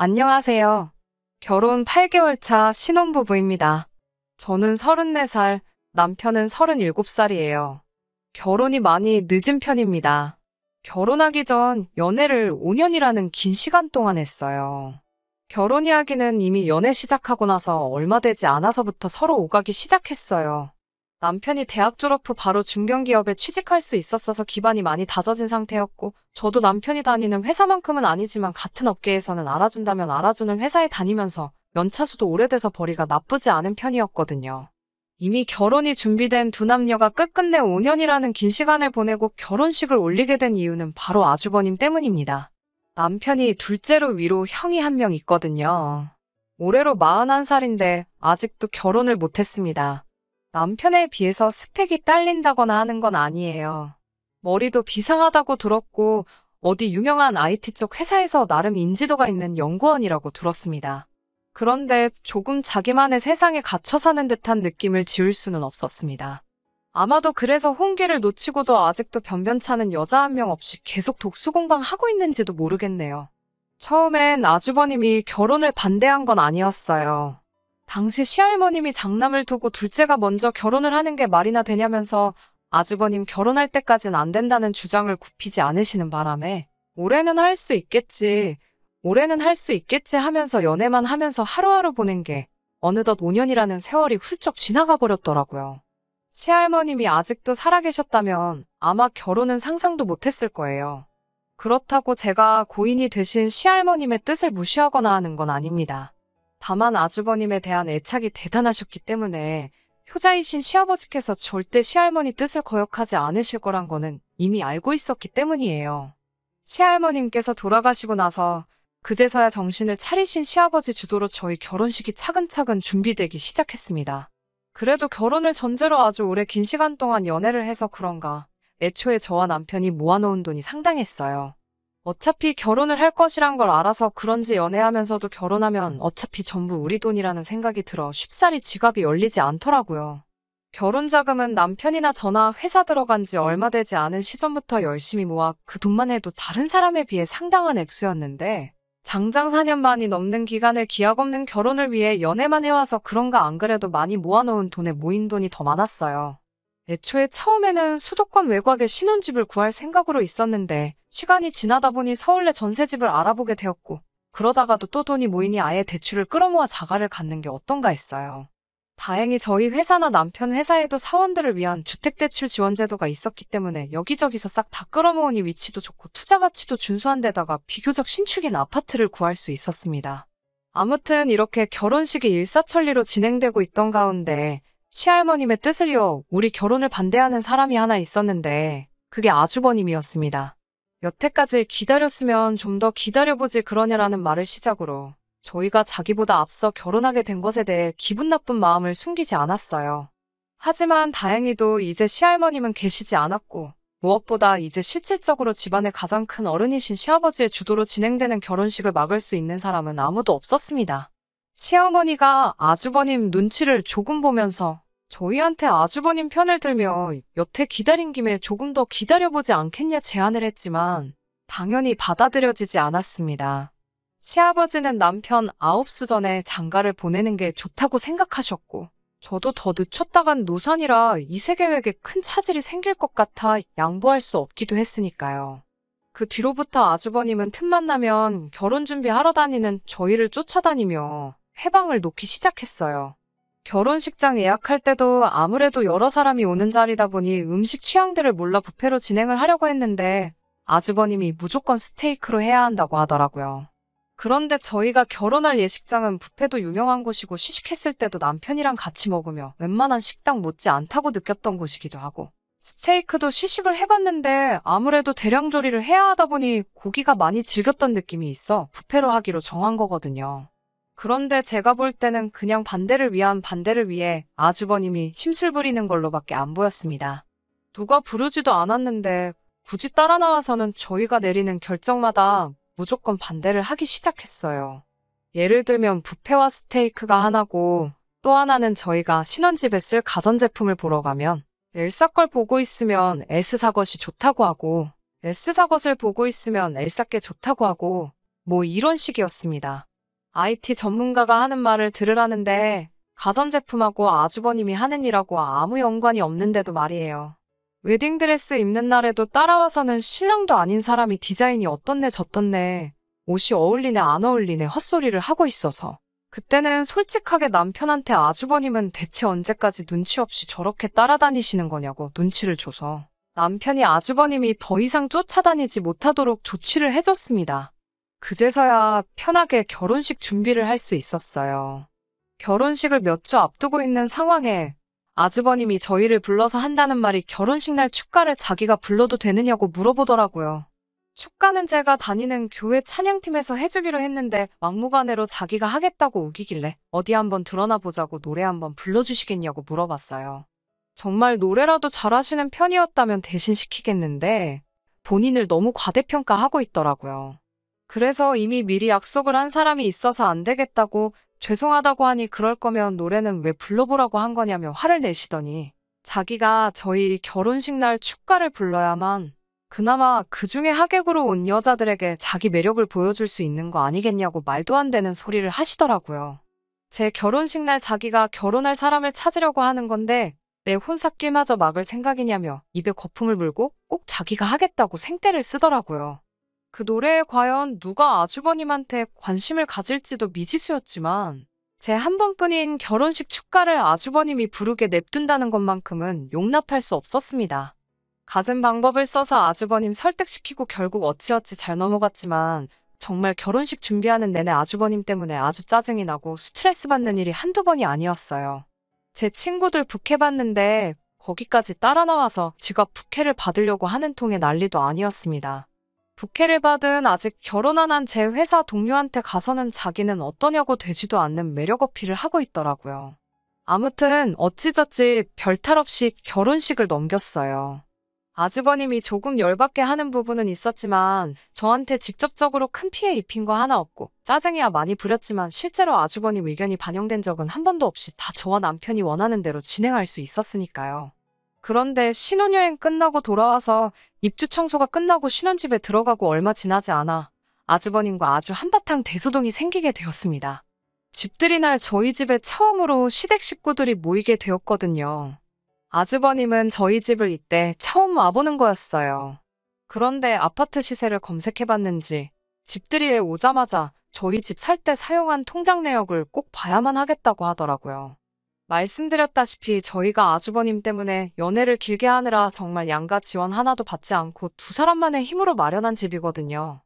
안녕하세요. 결혼 8개월 차 신혼부부입니다. 저는 34살, 남편은 37살이에요. 결혼이 많이 늦은 편입니다. 결혼하기 전 연애를 5년이라는 긴 시간 동안 했어요. 결혼 이야기는 이미 연애 시작하고 나서 얼마 되지 않아서부터 서로 오가기 시작했어요. 남편이 대학 졸업 후 바로 중견기업에 취직할 수 있었어서 기반이 많이 다져진 상태였고, 저도 남편이 다니는 회사만큼은 아니지만 같은 업계에서는 알아준다면 알아주는 회사에 다니면서 연차수도 오래돼서 벌이가 나쁘지 않은 편이었거든요. 이미 결혼이 준비된 두 남녀가 끝끝내 5년이라는 긴 시간을 보내고 결혼식을 올리게 된 이유는 바로 아주버님 때문입니다. 남편이 둘째로 위로 형이 한 명 있거든요. 올해로 41살인데 아직도 결혼을 못했습니다. 남편에 비해서 스펙이 딸린다거나 하는 건 아니에요. 머리도 비상하다고 들었고 어디 유명한 IT 쪽 회사에서 나름 인지도가 있는 연구원이라고 들었습니다. 그런데 조금 자기만의 세상에 갇혀 사는 듯한 느낌을 지울 수는 없었습니다. 아마도 그래서 혼기를 놓치고도 아직도 변변찮은 여자 한 명 없이 계속 독수공방 하고 있는지도 모르겠네요. 처음엔 아주버님이 결혼을 반대한 건 아니었어요. 당시 시할머님이 장남을 두고 둘째가 먼저 결혼을 하는 게 말이나 되냐면서 아주버님 결혼할 때까진 안 된다는 주장을 굽히지 않으시는 바람에 올해는 할 수 있겠지 하면서 연애만 하면서 하루하루 보낸 게 어느덧 5년이라는 세월이 훌쩍 지나가 버렸더라고요. 시할머님이 아직도 살아계셨다면 아마 결혼은 상상도 못했을 거예요. 그렇다고 제가 고인이 되신 시할머님의 뜻을 무시하거나 하는 건 아닙니다. 다만 아주버님에 대한 애착이 대단하셨기 때문에 효자이신 시아버지께서 절대 시할머니 뜻을 거역하지 않으실 거란 거는 이미 알고 있었기 때문이에요. 시할머님께서 돌아가시고 나서 그제서야 정신을 차리신 시아버지 주도로 저희 결혼식이 차근차근 준비되기 시작했습니다. 그래도 결혼을 전제로 아주 오래 긴 시간 동안 연애를 해서 그런가 애초에 저와 남편이 모아놓은 돈이 상당했어요. 어차피 결혼을 할 것이란 걸 알아서 그런지 연애하면서도 결혼하면 어차피 전부 우리 돈이라는 생각이 들어 쉽사리 지갑이 열리지 않더라고요. 결혼 자금은 남편이나 저나 회사 들어간 지 얼마 되지 않은 시점부터 열심히 모아 그 돈만 해도 다른 사람에 비해 상당한 액수였는데 장장 4년 만이 넘는 기간을 기약 없는 결혼을 위해 연애만 해와서 그런가 안 그래도 많이 모아놓은 돈에 모인 돈이 더 많았어요. 애초에 처음에는 수도권 외곽에 신혼집을 구할 생각으로 있었는데 시간이 지나다 보니 서울내 전세집을 알아보게 되었고 그러다가도 또 돈이 모이니 아예 대출을 끌어모아 자가를 갖는 게 어떤가 했어요. 다행히 저희 회사나 남편 회사에도 사원들을 위한 주택대출 지원 제도가 있었기 때문에 여기저기서 싹 다 끌어모으니 위치도 좋고 투자 가치도 준수한 데다가 비교적 신축인 아파트를 구할 수 있었습니다. 아무튼 이렇게 결혼식이 일사천리로 진행되고 있던 가운데 시할머님의 뜻을 이어 우리 결혼을 반대하는 사람이 하나 있었는데 그게 아주버님이었습니다. 여태까지 기다렸으면 좀 더 기다려보지 그러냐라는 말을 시작으로 저희가 자기보다 앞서 결혼하게 된 것에 대해 기분 나쁜 마음을 숨기지 않았어요. 하지만 다행히도 이제 시할머님은 계시지 않았고 무엇보다 이제 실질적으로 집안의 가장 큰 어른이신 시아버지의 주도로 진행되는 결혼식을 막을 수 있는 사람은 아무도 없었습니다. 시어머니가 아주버님 눈치를 조금 보면서 저희한테 아주버님 편을 들며 여태 기다린 김에 조금 더 기다려보지 않겠냐 제안을 했지만 당연히 받아들여지지 않았습니다. 시아버지는 남편 9수 전에 장가를 보내는 게 좋다고 생각하셨고 저도 더 늦췄다간 노산이라 이세 계획에 큰 차질이 생길 것 같아 양보할 수 없기도 했으니까요. 그 뒤로부터 아주버님은 틈만 나면 결혼 준비하러 다니는 저희를 쫓아다니며 해방을 놓기 시작했어요. 결혼식장 예약할 때도 아무래도 여러 사람이 오는 자리다 보니 음식 취향들을 몰라 뷔페로 진행을 하려고 했는데 아주버님이 무조건 스테이크로 해야 한다고 하더라고요. 그런데 저희가 결혼할 예식장은 뷔페도 유명한 곳이고 시식했을 때도 남편이랑 같이 먹으며 웬만한 식당 못지 않다고 느꼈던 곳이기도 하고 스테이크도 시식을 해봤는데 아무래도 대량 조리를 해야 하다 보니 고기가 많이 질겼던 느낌이 있어 뷔페로 하기로 정한 거거든요. 그런데 제가 볼 때는 그냥 반대를 위한 반대를 위해 아주버님이 심술 부리는 걸로밖에 안 보였습니다. 누가 부르지도 않았는데 굳이 따라 나와서는 저희가 내리는 결정마다 무조건 반대를 하기 시작했어요. 예를 들면 뷔페와 스테이크가 하나고 또 하나는 저희가 신혼집에 쓸 가전제품을 보러 가면 엘사 걸 보고 있으면 S사 것이 좋다고 하고 S사 것을 보고 있으면 엘사 게 좋다고 하고 뭐 이런 식이었습니다. IT 전문가가 하는 말을 들으라는데 가전제품하고 아주버님이 하는 일하고 아무 연관이 없는데도 말이에요. 웨딩드레스 입는 날에도 따라와서는 신랑도 아닌 사람이 디자인이 어떻네 저떻네, 옷이 어울리네 안 어울리네 헛소리를 하고 있어서 그때는 솔직하게 남편한테 아주버님은 대체 언제까지 눈치 없이 저렇게 따라다니시는 거냐고 눈치를 줘서 남편이 아주버님이 더 이상 쫓아다니지 못하도록 조치를 해줬습니다. 그제서야 편하게 결혼식 준비를 할 수 있었어요. 결혼식을 몇 주 앞두고 있는 상황에 아주버님이 저희를 불러서 한다는 말이 결혼식 날 축가를 자기가 불러도 되느냐고 물어보더라고요. 축가는 제가 다니는 교회 찬양팀에서 해주기로 했는데 막무가내로 자기가 하겠다고 우기길래 어디 한번 드러나 보자고 노래 한번 불러주시겠냐고 물어봤어요. 정말 노래라도 잘하시는 편이었다면 대신 시키겠는데 본인을 너무 과대평가하고 있더라고요. 그래서 이미 미리 약속을 한 사람이 있어서 안 되겠다고 죄송하다고 하니 그럴 거면 노래는 왜 불러보라고 한 거냐며 화를 내시더니 자기가 저희 결혼식 날 축가를 불러야만 그나마 그중에 하객으로 온 여자들에게 자기 매력을 보여줄 수 있는 거 아니겠냐고 말도 안 되는 소리를 하시더라고요. 제 결혼식 날 자기가 결혼할 사람을 찾으려고 하는 건데 내 혼삿길마저 막을 생각이냐며 입에 거품을 물고 꼭 자기가 하겠다고 생떼를 쓰더라고요. 그 노래에 과연 누가 아주버님한테 관심을 가질지도 미지수였지만 제 한 번뿐인 결혼식 축가를 아주버님이 부르게 냅둔다는 것만큼은 용납할 수 없었습니다. 갖은 방법을 써서 아주버님 설득시키고 결국 어찌어찌 잘 넘어갔지만 정말 결혼식 준비하는 내내 아주버님 때문에 아주 짜증이 나고 스트레스 받는 일이 한두 번이 아니었어요. 제 친구들 부케 받는데 거기까지 따라 나와서 지가 부케를 받으려고 하는 통에 난리도 아니었습니다. 부케를 받은 아직 결혼 안 한 제 회사 동료한테 가서는 자기는 어떠냐고 되지도 않는 매력 어필을 하고 있더라고요. 아무튼 어찌저찌 별탈 없이 결혼식을 넘겼어요. 아주버님이 조금 열받게 하는 부분은 있었지만 저한테 직접적으로 큰 피해 입힌 거 하나 없고 짜증이야 많이 부렸지만 실제로 아주버님 의견이 반영된 적은 한 번도 없이 다 저와 남편이 원하는 대로 진행할 수 있었으니까요. 그런데 신혼여행 끝나고 돌아와서 입주 청소가 끝나고 신혼집에 들어가고 얼마 지나지 않아 아주버님과 아주 한바탕 대소동이 생기게 되었습니다. 집들이 날 저희 집에 처음으로 시댁 식구들이 모이게 되었거든요. 아주버님은 저희 집을 이때 처음 와보는 거였어요. 그런데 아파트 시세를 검색해봤는지 집들이에 오자마자 저희 집 살 때 사용한 통장 내역을 꼭 봐야만 하겠다고 하더라고요. 말씀드렸다시피 저희가 아주버님 때문에 연애를 길게 하느라 정말 양가 지원 하나도 받지 않고 두 사람만의 힘으로 마련한 집이거든요.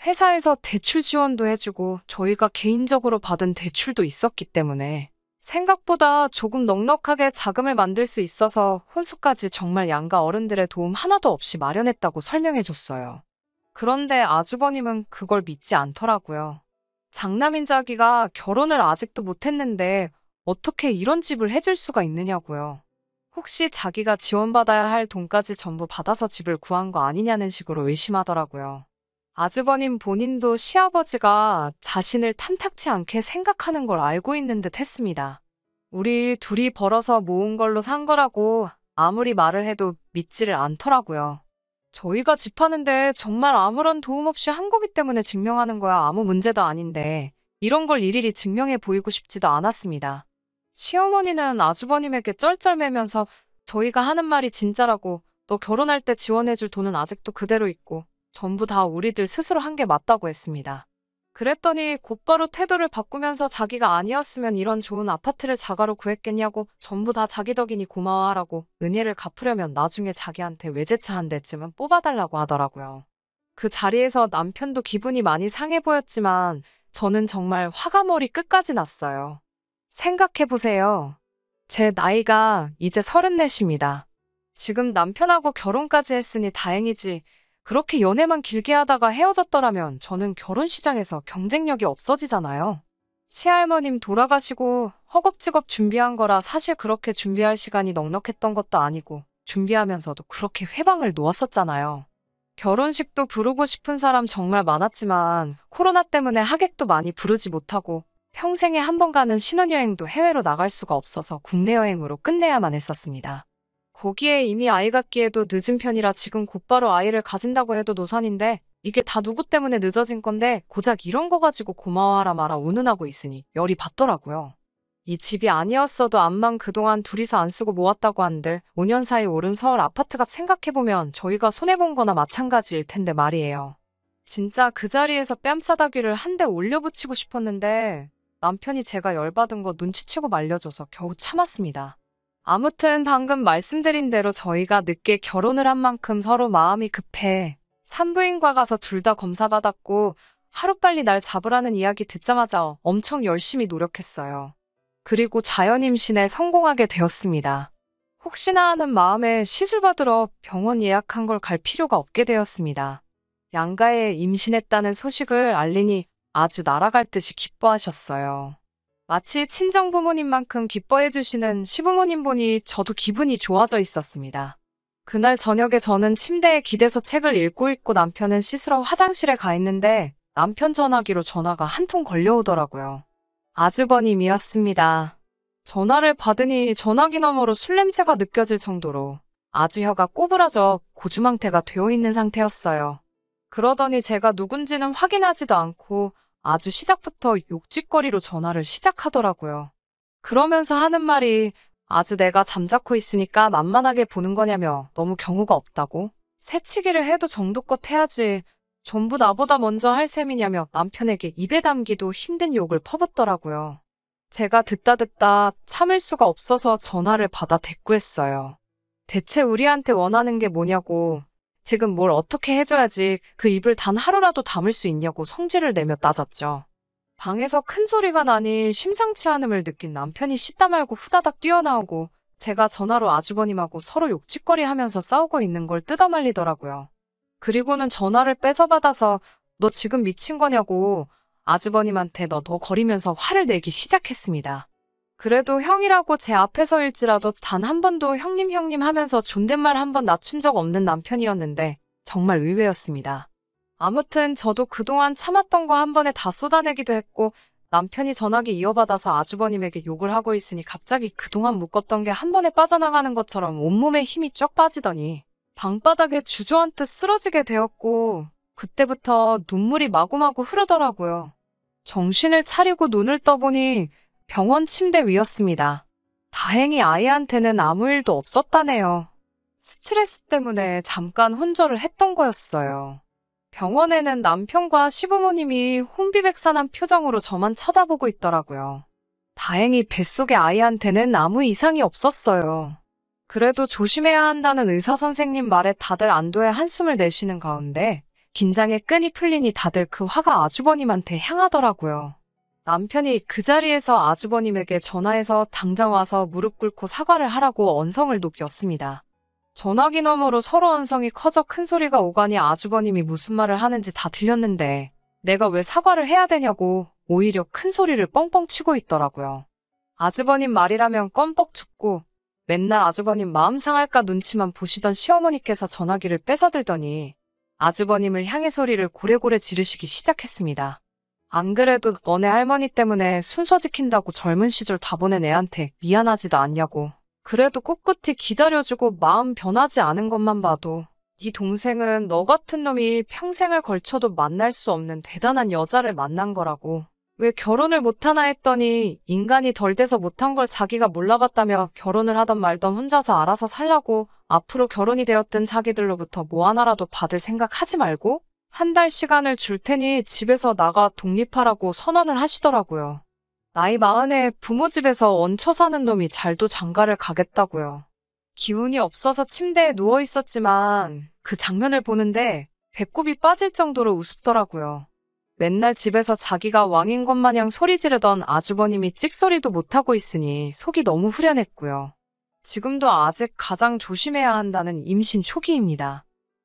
회사에서 대출 지원도 해주고 저희가 개인적으로 받은 대출도 있었기 때문에 생각보다 조금 넉넉하게 자금을 만들 수 있어서 혼수까지 정말 양가 어른들의 도움 하나도 없이 마련했다고 설명해줬어요. 그런데 아주버님은 그걸 믿지 않더라고요. 장남인 자기가 결혼을 아직도 못했는데 어떻게 이런 집을 해줄 수가 있느냐고요. 혹시 자기가 지원받아야 할 돈까지 전부 받아서 집을 구한 거 아니냐는 식으로 의심하더라고요. 아주버님 본인도 시아버지가 자신을 탐탁치 않게 생각하는 걸 알고 있는 듯 했습니다. 우리 둘이 벌어서 모은 걸로 산 거라고 아무리 말을 해도 믿지를 않더라고요. 저희가 집 하는데 정말 아무런 도움 없이 한 거기 때문에 증명하는 거야 아무 문제도 아닌데 이런 걸 일일이 증명해 보이고 싶지도 않았습니다. 시어머니는 아주버님에게 쩔쩔매면서 저희가 하는 말이 진짜라고 너 결혼할 때 지원해줄 돈은 아직도 그대로 있고 전부 다 우리들 스스로 한 게 맞다고 했습니다. 그랬더니 곧바로 태도를 바꾸면서 자기가 아니었으면 이런 좋은 아파트를 자가로 구했겠냐고 전부 다 자기 덕이니 고마워하라고 은혜를 갚으려면 나중에 자기한테 외제차 한 대쯤은 뽑아달라고 하더라고요. 그 자리에서 남편도 기분이 많이 상해 보였지만 저는 정말 화가 머리 끝까지 났어요. 생각해보세요. 제 나이가 이제 34입니다. 지금 남편하고 결혼까지 했으니 다행이지 그렇게 연애만 길게 하다가 헤어졌더라면 저는 결혼 시장에서 경쟁력이 없어지잖아요. 시할머님 돌아가시고 허겁지겁 준비한 거라 사실 그렇게 준비할 시간이 넉넉했던 것도 아니고 준비하면서도 그렇게 회방을 놓았었잖아요. 결혼식도 부르고 싶은 사람 정말 많았지만 코로나 때문에 하객도 많이 부르지 못하고 평생에 한 번 가는 신혼여행도 해외로 나갈 수가 없어서 국내 여행으로 끝내야만 했었습니다. 거기에 이미 아이 갖기에도 늦은 편이라 지금 곧바로 아이를 가진다고 해도 노산인데 이게 다 누구 때문에 늦어진 건데 고작 이런 거 가지고 고마워하라 마라 운운하고 있으니 열이 받더라고요. 이 집이 아니었어도 암만 그동안 둘이서 안 쓰고 모았다고 한들 5년 사이 오른 서울 아파트값 생각해보면 저희가 손해본 거나 마찬가지일 텐데 말이에요. 진짜 그 자리에서 뺨싸다귀를 한 대 올려붙이고 싶었는데 남편이 제가 열받은 거 눈치채고 말려줘서 겨우 참았습니다. 아무튼 방금 말씀드린 대로 저희가 늦게 결혼을 한 만큼 서로 마음이 급해 산부인과 가서 둘 다 검사받았고 하루빨리 날 잡으라는 이야기 듣자마자 엄청 열심히 노력했어요. 그리고 자연 임신에 성공하게 되었습니다. 혹시나 하는 마음에 시술 받으러 병원 예약한 걸 갈 필요가 없게 되었습니다. 양가에 임신했다는 소식을 알리니 아주 날아갈 듯이 기뻐하셨어요. 마치 친정 부모님만큼 기뻐해 주시는 시부모님 보니 저도 기분이 좋아져 있었습니다. 그날 저녁에 저는 침대에 기대서 책을 읽고 있고 남편은 씻으러 화장실에 가 있는데 남편 전화기로 전화가 한 통 걸려오더라고요. 아주버님이었습니다. 전화를 받으니 전화기 너머로 술 냄새가 느껴질 정도로 아주 혀가 꼬부라져 고주망태가 되어 있는 상태였어요. 그러더니 제가 누군지는 확인하지도 않고 아주 시작부터 욕짓거리로 전화를 시작하더라고요. 그러면서 하는 말이 아주 내가 잠자코 있으니까 만만하게 보는 거냐며 너무 경우가 없다고? 새치기를 해도 정도껏 해야지. 전부 나보다 먼저 할 셈이냐며 남편에게 입에 담기도 힘든 욕을 퍼붓더라고요. 제가 듣다 참을 수가 없어서 전화를 받아 대꾸했어요. 대체 우리한테 원하는 게 뭐냐고. 지금 뭘 어떻게 해줘야지 그 입을 단 하루라도 담을 수 있냐고 성질을 내며 따졌죠. 방에서 큰 소리가 나니 심상치 않음을 느낀 남편이 씻다 말고 후다닥 뛰어나오고 제가 전화로 아주버님하고 서로 욕짓거리 하면서 싸우고 있는 걸 뜯어말리더라고요. 그리고는 전화를 뺏어 받아서 너 지금 미친 거냐고 아주버님한테 너 거리면서 화를 내기 시작했습니다. 그래도 형이라고 제 앞에서일지라도 단 한 번도 형님 하면서 존댓말 한 번 낮춘 적 없는 남편이었는데 정말 의외였습니다. 아무튼 저도 그동안 참았던 거 한 번에 다 쏟아내기도 했고 남편이 전화기 이어받아서 아주버님에게 욕을 하고 있으니 갑자기 그동안 묶었던 게 한 번에 빠져나가는 것처럼 온몸에 힘이 쫙 빠지더니 방바닥에 주저앉듯 쓰러지게 되었고 그때부터 눈물이 마구마구 흐르더라고요. 정신을 차리고 눈을 떠보니 병원 침대 위였습니다. 다행히 아이한테는 아무 일도 없었다네요. 스트레스 때문에 잠깐 혼절을 했던 거였어요. 병원에는 남편과 시부모님이 혼비백산한 표정으로 저만 쳐다보고 있더라고요. 다행히 뱃속의 아이한테는 아무 이상이 없었어요. 그래도 조심해야 한다는 의사 선생님 말에 다들 안도의 한숨을 내쉬는 가운데 긴장의 끈이 풀리니 다들 그 화가 아주버님한테 향하더라고요. 남편이 그 자리에서 아주버님에게 전화해서 당장 와서 무릎 꿇고 사과를 하라고 언성을 높였습니다. 전화기 너머로 서로 언성이 커져 큰 소리가 오가니 아주버님이 무슨 말을 하는지 다 들렸는데 내가 왜 사과를 해야 되냐고 오히려 큰 소리를 뻥뻥 치고 있더라고요. 아주버님 말이라면 껌뻑 죽고 맨날 아주버님 마음 상할까 눈치만 보시던 시어머니께서 전화기를 뺏어들더니 아주버님을 향해 소리를 고래고래 지르시기 시작했습니다. 안 그래도 너네 할머니 때문에 순서 지킨다고 젊은 시절 다 보낸 애한테 미안하지도 않냐고. 그래도 꿋꿋이 기다려주고 마음 변하지 않은 것만 봐도 네 동생은 너 같은 놈이 평생을 걸쳐도 만날 수 없는 대단한 여자를 만난 거라고. 왜 결혼을 못하나 했더니 인간이 덜 돼서 못한 걸 자기가 몰라봤다며 결혼을 하던 말던 혼자서 알아서 살라고 앞으로 결혼이 되었든 자기들로부터 뭐 하나라도 받을 생각 하지 말고 한 달 시간을 줄 테니 집에서 나가 독립하라고 선언을 하시더라고요. 나이 40에 부모 집에서 얹혀 사는 놈이 잘도 장가를 가겠다고요. 기운이 없어서 침대에 누워 있었지만 그 장면을 보는데 배꼽이 빠질 정도로 우습더라고요. 맨날 집에서 자기가 왕인 것 마냥 소리 지르던 아주버님이 찍소리도 못하고 있으니 속이 너무 후련했고요. 지금도 아직 가장 조심해야 한다는 임신 초기입니다.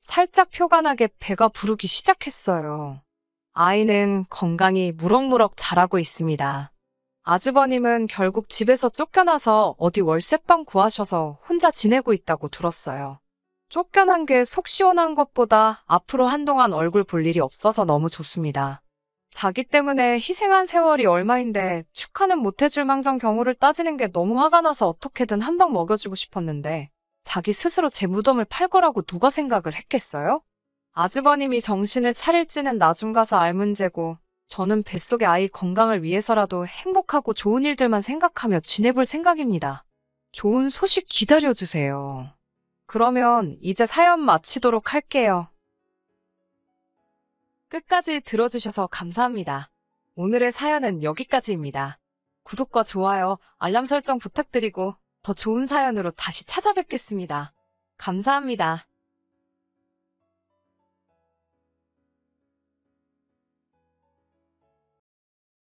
살짝 표가 나게 배가 부르기 시작했어요. 아이는 건강히 무럭무럭 자라고 있습니다. 아주버님은 결국 집에서 쫓겨나서 어디 월세방 구하셔서 혼자 지내고 있다고 들었어요. 쫓겨난 게 속 시원한 것보다 앞으로 한동안 얼굴 볼 일이 없어서 너무 좋습니다. 자기 때문에 희생한 세월이 얼마인데 축하는 못해줄 망정 경우를 따지는 게 너무 화가 나서 어떻게든 한 방 먹여주고 싶었는데 자기 스스로 제 무덤을 팔 거라고 누가 생각을 했겠어요? 아주버님이 정신을 차릴지는 나중 가서 알 문제고, 저는 뱃속의 아이 건강을 위해서라도 행복하고 좋은 일들만 생각하며 지내볼 생각입니다. 좋은 소식 기다려주세요. 그러면 이제 사연 마치도록 할게요. 끝까지 들어주셔서 감사합니다. 오늘의 사연은 여기까지입니다. 구독과 좋아요, 알람 설정 부탁드리고 더 좋은 사연으로 다시 찾아뵙겠습니다. 감사합니다.